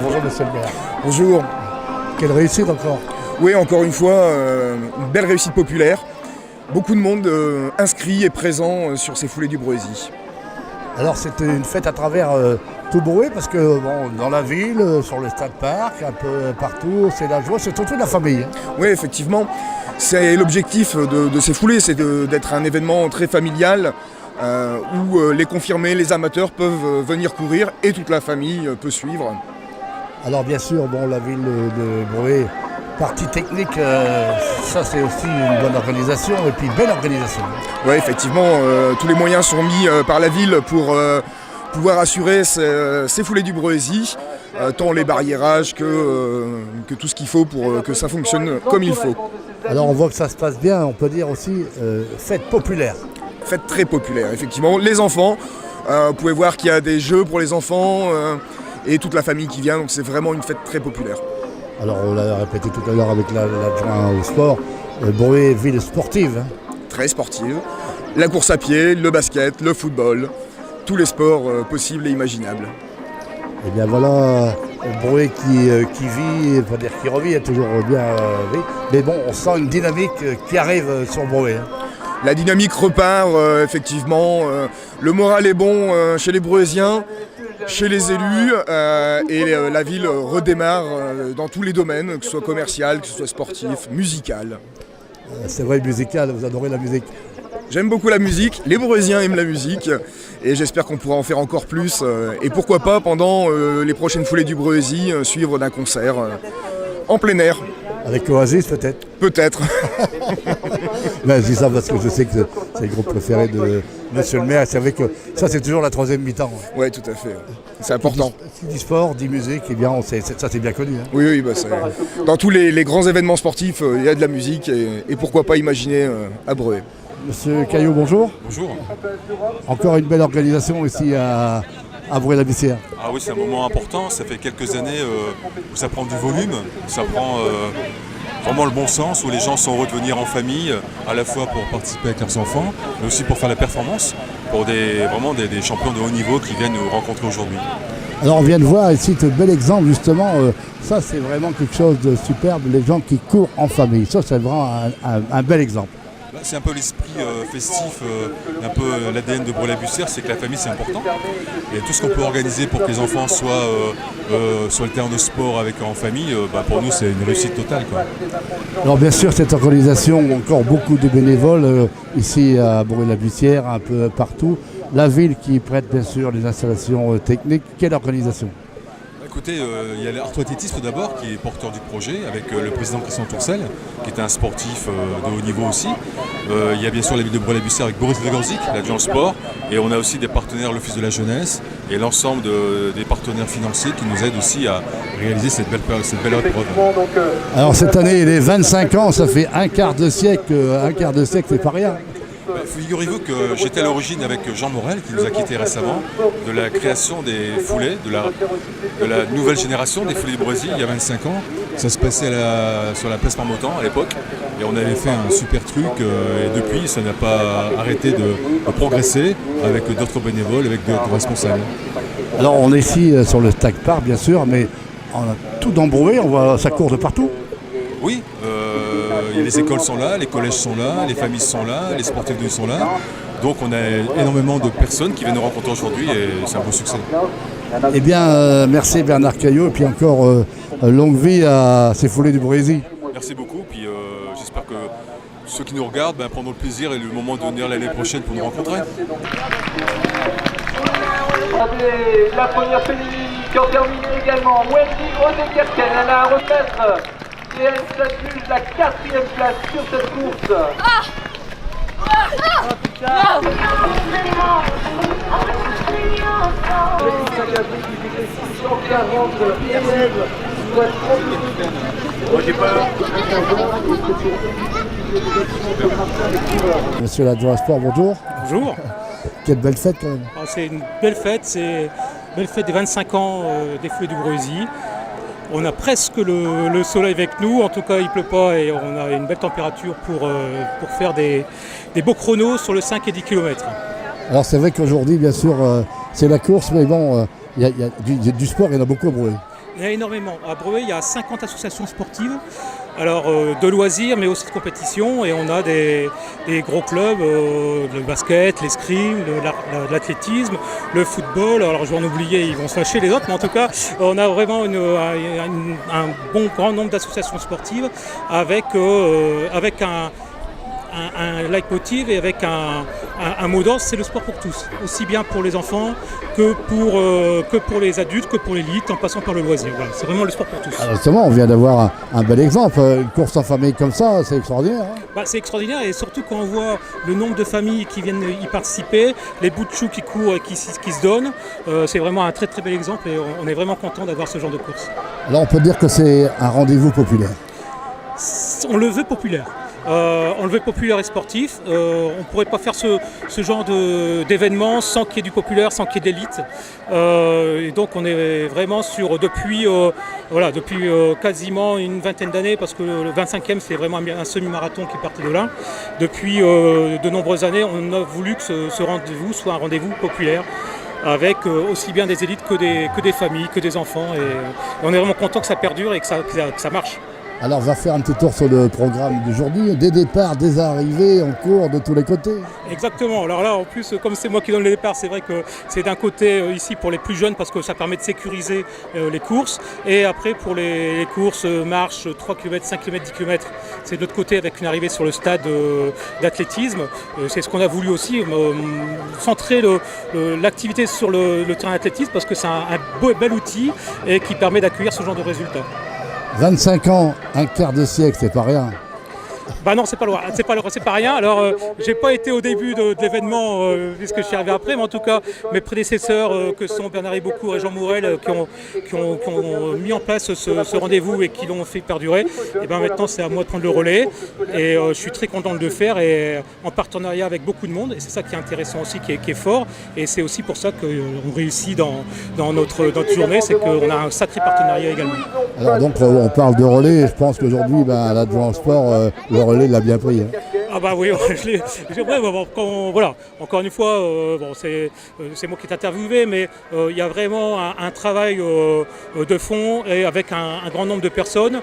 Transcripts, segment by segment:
Bonjour monsieur le maire. Bonjour. Quelle réussite encore. Oui, encore une fois, une belle réussite populaire. Beaucoup de monde inscrit et présent sur ces foulées du Breuzy. Alors c'était une fête à travers tout Brouet parce que bon, dans la ville, sur le stade parc, un peu partout, c'est la joie, c'est surtout la famille. Oui, effectivement. C'est l'objectif de ces foulées, c'est d'être un événement très familial où les confirmés, les amateurs peuvent venir courir et toute la famille peut suivre. Alors bien sûr, bon, la ville de Brouet, partie technique, ça c'est aussi une bonne organisation et puis belle organisation. Oui, effectivement, tous les moyens sont mis par la ville pour pouvoir assurer ces foulées du Breuzy, tant les barriérages que tout ce qu'il faut pour que ça fonctionne comme il faut. Alors on voit que ça se passe bien, on peut dire aussi fête populaire. Fête très populaire, effectivement. Les enfants, vous pouvez voir qu'il y a des jeux pour les enfants et toute la famille qui vient, donc c'est vraiment une fête très populaire. Alors on l'a répété tout à l'heure avec l'adjoint au sport, Brouet, ville sportive. Très sportive. La course à pied, le basket, le football, tous les sports possibles et imaginables. Et bien voilà, Brouet qui vit, pas dire qui revit, toujours bien vit. Mais bon, on sent une dynamique qui arrive sur Brouet. La dynamique repart, effectivement. Le moral est bon chez les Brouésiens, chez les élus, et la ville redémarre dans tous les domaines, que ce soit commercial, que ce soit sportif, musical. C'est vrai, musical, vous adorez la musique. J'aime beaucoup la musique, les Brouésiens aiment la musique, et j'espère qu'on pourra en faire encore plus. Et pourquoi pas, pendant les prochaines foulées du Breuzy, suivre d'un concert en plein air. Avec Oasis peut-être. Peut-être. Ben, je dis ça parce que je sais que c'est le groupe préféré de monsieur le maire. C'est vrai que ça c'est toujours la troisième mi-temps. Oui, tout à fait. C'est important. Qui dit sport, dit musique, et bien ça c'est bien connu. Hein. Oui, bah, dans tous les grands événements sportifs, il y a de la musique et pourquoi pas imaginer à Brouet. Monsieur Caillot, bonjour. Bonjour. Encore une belle organisation ici à Brouet-la-Bussière. Ah oui, c'est un moment important. Ça fait quelques années où ça prend du volume, ça prend vraiment le bon sens, où les gens sont heureux de venir en famille, à la fois pour participer avec leurs enfants, mais aussi pour faire la performance, pour des champions de haut niveau qui viennent nous rencontrer aujourd'hui. Alors on vient de voir ici un bel exemple justement, ça c'est vraiment quelque chose de superbe, les gens qui courent en famille, ça c'est vraiment un bel exemple. C'est un peu l'esprit festif, un peu l'ADN de Brouet-la-Bussière, c'est que la famille c'est important. Et tout ce qu'on peut organiser pour que les enfants soient sur le terrain de sport en famille, pour nous c'est une réussite totale, quoi. Alors bien sûr cette organisation, encore beaucoup de bénévoles ici à Brouet-la-Bussière, un peu partout. La ville qui prête bien sûr les installations techniques, quelle organisation ? Écoutez, il y a l'Artoathlétisme d'abord qui est porteur du projet avec le président Christian Tourcel qui est un sportif de haut niveau aussi. Il y a bien sûr la ville de Brouet-la-Bussière avec Boris Legorzik, l'adjoint au sport, et on a aussi des partenaires, l'Office de la jeunesse et l'ensemble des partenaires financiers qui nous aident aussi à réaliser cette belle épreuve. Alors cette année, les 25 ans, ça fait un quart de siècle c'est pas rien. Figurez-vous que j'étais à l'origine avec Jean Morel, qui nous a quittés récemment, de la création des foulées, de la nouvelle génération des foulées du Breuzy il y a 25 ans. Ça se passait sur la place Marmottan à l'époque, et on avait fait un super truc, et depuis ça n'a pas arrêté de progresser avec d'autres bénévoles, avec d'autres responsables. Alors on est ici sur le Stag Park bien sûr, mais on a tout dans Brouet, on voit ça court de partout. Oui, les écoles sont là, les collèges sont là, les familles sont là, les sportifs sont là. Donc on a énormément de personnes qui viennent nous rencontrer aujourd'hui et c'est un beau succès. Eh bien, merci Bernard Caillot et puis encore longue vie à ces foulées du Breuzy. Merci beaucoup, puis j'espère que ceux qui nous regardent prendront le plaisir et le moment de venir l'année prochaine pour nous rencontrer. La première féminine qui en termine également, Wendy Odekerken, elle a à remettre et elle s'adjuge la 4e place sur cette course. Monsieur l'adjoint sport, bonjour. Bonjour. Quelle belle fête quand même. C'est une belle fête, c'est une belle fête des 25 ans des Foulées du Breuzy. On a presque le soleil avec nous, en tout cas il ne pleut pas et on a une belle température pour faire des beaux chronos sur le 5 et 10 km. Alors c'est vrai qu'aujourd'hui bien sûr c'est la course, mais bon, il y a du sport, il y en a beaucoup à Breué. Il y en a énormément. À Breué, il y a 50 associations sportives, alors de loisirs mais aussi de compétition, et on a des gros clubs, le basket, l'escrime, l'athlétisme, le football. Alors je vais en oublier, ils vont se fâcher les autres, mais en tout cas on a vraiment un bon grand nombre d'associations sportives avec un leitmotiv et avec un mot d'ordre, c'est le sport pour tous, aussi bien pour les enfants que pour les adultes, que pour l'élite, en passant par le loisir. Voilà, c'est vraiment le sport pour tous. Alors justement, on vient d'avoir un bel exemple, une course en famille comme ça, c'est extraordinaire. Hein. C'est extraordinaire, et surtout quand on voit le nombre de familles qui viennent y participer, les bouts de choux qui courent et qui se donnent, c'est vraiment un très très bel exemple, et on est vraiment content d'avoir ce genre de course. Alors on peut dire que c'est un rendez-vous populaire. On le veut populaire. On le veut populaire et sportif. On ne pourrait pas faire ce genre d'événement sans qu'il y ait du populaire, sans qu'il y ait de l'élite. Et donc on est vraiment depuis quasiment une vingtaine d'années, parce que le 25e c'est vraiment un semi-marathon qui partait de là. Depuis de nombreuses années, on a voulu que ce rendez-vous soit un rendez-vous populaire, avec aussi bien des élites que des familles, que des enfants. Et on est vraiment content que ça perdure et que ça marche. Alors on va faire un petit tour sur le programme d'aujourd'hui, des départs, des arrivées en cours de tous les côtés. Exactement, alors là en plus comme c'est moi qui donne les départs, c'est vrai que c'est d'un côté ici pour les plus jeunes parce que ça permet de sécuriser les courses, et après pour les courses marche 3 km, 5 km, 10 km, c'est de l'autre côté avec une arrivée sur le stade d'athlétisme. C'est ce qu'on a voulu aussi, centrer l'activité sur le terrain d'athlétisme, parce que c'est un bel outil et qui permet d'accueillir ce genre de résultats. 25 ans, un quart de siècle, c'est pas rien. Non, c'est pas rien. Alors, j'ai pas été au début de l'événement puisque je suis arrivé après, mais en tout cas, mes prédécesseurs, que sont Bernard Ibocourt et Jean Mourel, qui ont mis en place ce rendez-vous et qui l'ont fait perdurer. Et maintenant, c'est à moi de prendre le relais, et je suis très content de le faire, et en partenariat avec beaucoup de monde. Et c'est ça qui est intéressant aussi, qui est fort. Et c'est aussi pour ça qu'on réussit dans notre journée, c'est qu'on a un sacré partenariat également. Alors donc, on parle de relais, et je pense qu'aujourd'hui, l'adjoint au sport, le relais l'a bien pris. Hein. Oui, voilà. Encore une fois, c'est moi qui t'ai interviewé, mais il y a vraiment un travail de fond, et avec un grand nombre de personnes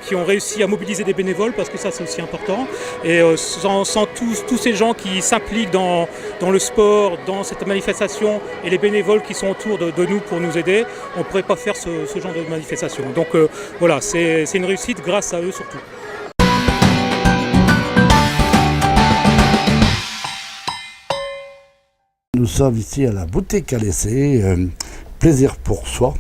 qui ont réussi à mobiliser des bénévoles, parce que ça c'est aussi important. Et sans tous ces gens qui s'impliquent dans le sport, dans cette manifestation, et les bénévoles qui sont autour de nous pour nous aider, on ne pourrait pas faire ce genre de manifestation. Donc voilà, c'est une réussite grâce à eux surtout. Nous sommes ici à la boutique à l'essai, plaisir pour soi,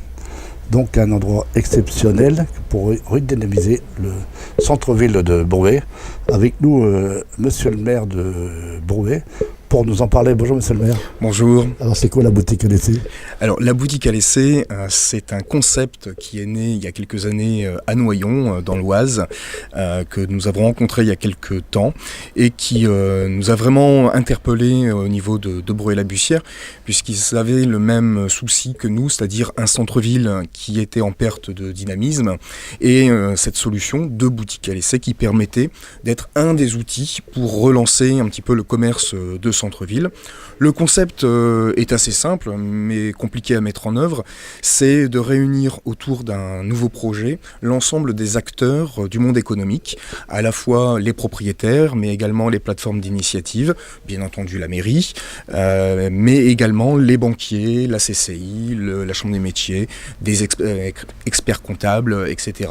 donc un endroit exceptionnel pour redynamiser le centre-ville de Breué. Avec nous, monsieur le maire de Breué, pour nous en parler. Bonjour monsieur le maire. Bonjour. Alors c'est quoi la boutique à l'essai ? Alors la boutique à l'essai, c'est un concept qui est né il y a quelques années à Noyon, dans l'Oise, que nous avons rencontré il y a quelques temps, et qui nous a vraiment interpellés au niveau de Breué-la-Bussière, puisqu'ils avaient le même souci que nous, c'est-à-dire un centre-ville qui était en perte de dynamisme, et cette solution de boutique à l'essai qui permettait d'être un des outils pour relancer un petit peu le commerce de centre-ville. Le concept est assez simple, mais compliqué à mettre en œuvre. C'est de réunir autour d'un nouveau projet l'ensemble des acteurs du monde économique, à la fois les propriétaires, mais également les plateformes d'initiative, bien entendu la mairie, mais également les banquiers, la CCI, la Chambre des métiers, des experts comptables, etc.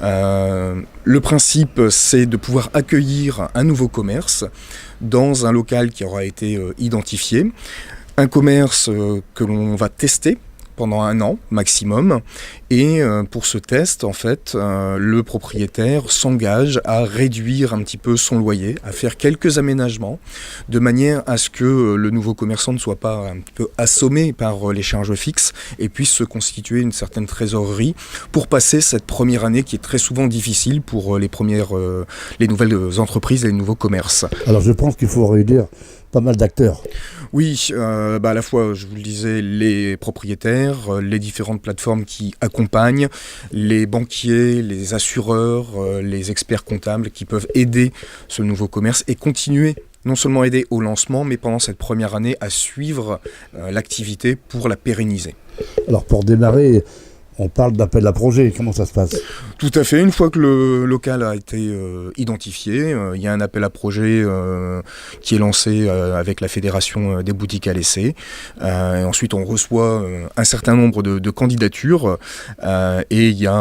Le principe, c'est de pouvoir accueillir un nouveau commerce dans un local qui aura été identifié, un commerce que l'on va tester pendant 1 an maximum, et pour ce test, en fait, le propriétaire s'engage à réduire un petit peu son loyer, à faire quelques aménagements, de manière à ce que le nouveau commerçant ne soit pas un petit peu assommé par les charges fixes et puisse se constituer une certaine trésorerie pour passer cette première année qui est très souvent difficile pour les nouvelles entreprises et les nouveaux commerces. Alors je pense qu'il faut réunir pas mal d'acteurs. Oui, à la fois, je vous le disais, les propriétaires, les différentes plateformes qui accompagnent, les banquiers, les assureurs, les experts comptables qui peuvent aider ce nouveau commerce et continuer, non seulement aider au lancement, mais pendant cette première année à suivre l'activité pour la pérenniser. Alors pour démarrer, on parle d'appel à projet, comment ça se passe ? Tout à fait, une fois que le local a été identifié, il y a un appel à projet qui est lancé avec la Fédération des boutiques à l'essai. Ensuite, on reçoit un certain nombre de candidatures et il y a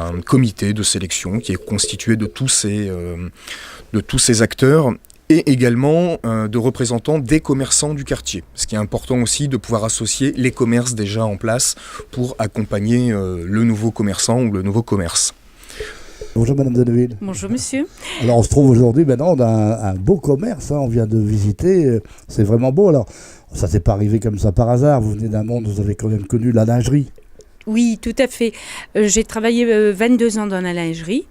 un comité de sélection qui est constitué de tous ces acteurs et également de représentants des commerçants du quartier. Ce qui est important aussi de pouvoir associer les commerces déjà en place pour accompagner le nouveau commerçant ou le nouveau commerce. Bonjour Madame Deneville. Bonjour monsieur. Alors on se trouve aujourd'hui, maintenant on a un beau commerce, on vient de visiter, c'est vraiment beau. Alors ça s'est pas arrivé comme ça par hasard, vous venez d'un monde, vous avez quand même connu la lingerie. Oui, tout à fait. J'ai travaillé 22 ans dans la lingerie.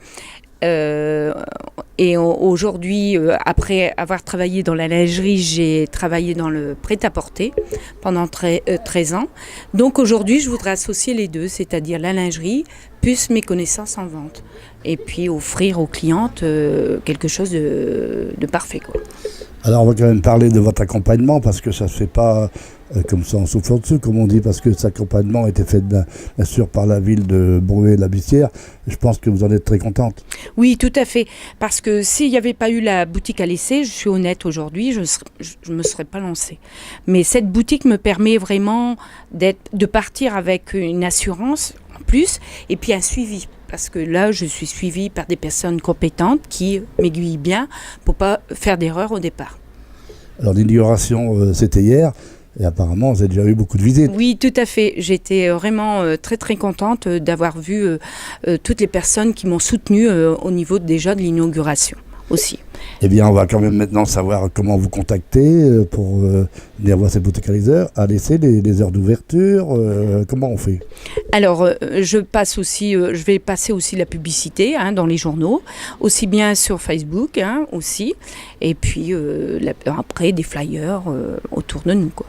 Et aujourd'hui, après avoir travaillé dans la lingerie, j'ai travaillé dans le prêt-à-porter pendant 13 ans. Donc aujourd'hui, je voudrais associer les deux, c'est-à-dire la lingerie plus mes connaissances en vente. Et puis offrir aux clientes quelque chose de parfait, quoi. Alors on va quand même parler de votre accompagnement parce que ça ne se fait pas comme ça en soufflant dessus, comme on dit, parce que cet accompagnement a été fait bien sûr par la ville de Bruay-la-Bussière. Je pense que vous en êtes très contente. Oui, tout à fait. Parce que s'il n'y avait pas eu la boutique à l'essai, je suis honnête aujourd'hui, je ne me serais pas lancée. Mais cette boutique me permet vraiment de partir avec une assurance en plus et puis un suivi. Parce que là, je suis suivie par des personnes compétentes qui m'aiguillent bien pour ne pas faire d'erreur au départ. Alors l'inauguration, c'était hier. Et apparemment, vous avez déjà eu beaucoup de visites. Oui, tout à fait. J'étais vraiment très, très contente d'avoir vu toutes les personnes qui m'ont soutenue au niveau déjà de l'inauguration aussi. Eh bien, on va quand même maintenant savoir comment vous contacter pour venir voir ces boutiques à laisser les heures d'ouverture. Comment on fait ? Alors, je vais passer aussi la publicité dans les journaux, aussi bien sur Facebook aussi, et puis après des flyers autour de nous, quoi.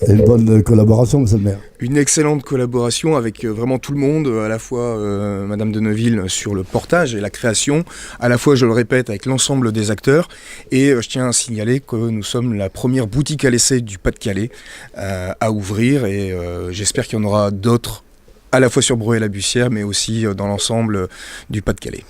Une bonne collaboration, monsieur le maire. Une excellente collaboration avec vraiment tout le monde, à la fois Madame Deneville sur le portage et la création, à la fois, je le répète, avec l'ensemble des acteurs. Et je tiens à signaler que nous sommes la première boutique à l'essai du Pas-de-Calais à ouvrir. Et j'espère qu'il y en aura d'autres, à la fois sur Bruay-la-Bussière, mais aussi dans l'ensemble du Pas-de-Calais.